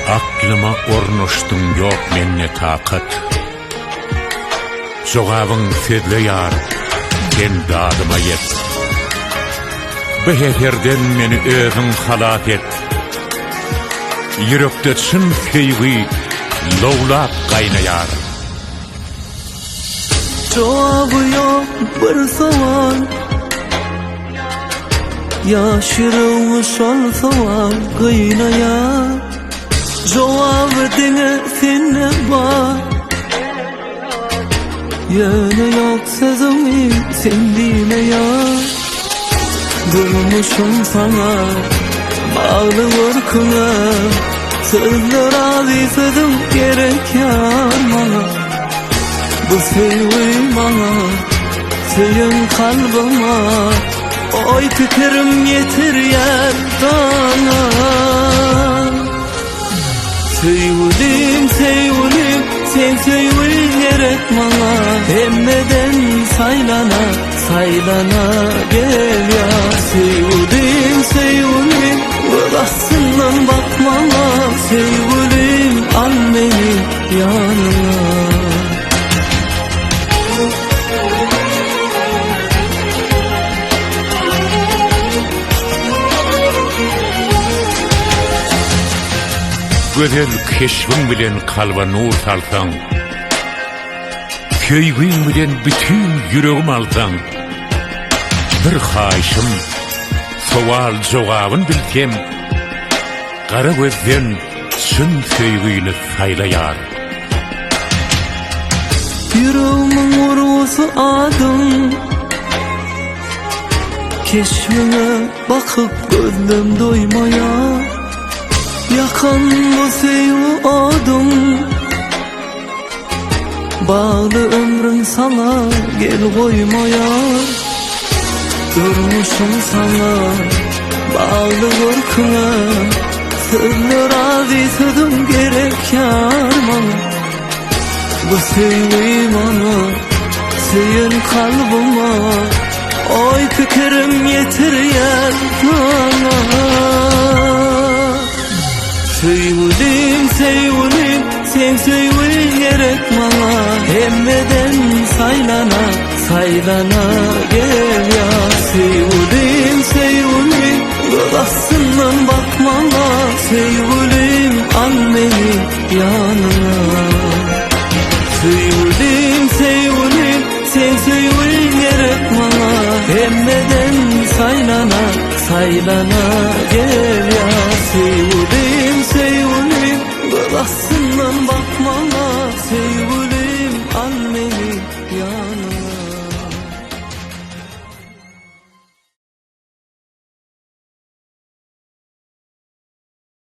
Aklıma ornoştun yok menne takat. Jogabın sedle yar, sen dadıma yet. Beheterden meni özün halat et. Yürekte çın sevgi, lowlap kaynayar. Cevabı yok bir soğan, yaşırılmış ol soğan kıynayar. Cevabı dine senne var, yöne yok sözümü sen dinleyar. Durmuşum sana bağlı korkuna, sözler ağzı sözüm gerek yarmana. Bu sevgi bana, senin kalbıma, oy tükerim yeter yerdana. Sevgilim, sevgilim, sen sevgi gerek bana. Emmeden saylana, saylana gel ya. Sevgilim, sevgilim, ılasından bakmana. Sevgilim, al beni yanına. Güzel keşfin bilen kalba nur salsan, köygün bilen bütün yüreğim alsan, bir haişim, soal cevabın bilsem, kara gözden çın sevgiyle saylayar. Yüreğimin vurgusu adım, keşfine bakıp gözüm doymaya. Yakan bu sevgi adım, bağlı ömrüm sana gel koymaya. Durmuşum sana bağlı korkuna, sırlar ağzı sözüm gerek yarmana. Bu sevgi bana, senin kalbıma, oy tükerim yeter yerdana. Sevgilim, sevgilim, sen sevgi gerek bana. Emmeden saylana, saylana gel ya. Sevgilim, sevgilim, ılasından bakmana. Sevgilim, al beni yanına. Sevgilim, sevgilim, sen sevgi gerek bana. Emmeden saylana, saylana gel ya. Sevgilim, sevgilim, ılasından bakmana. Sevgilim,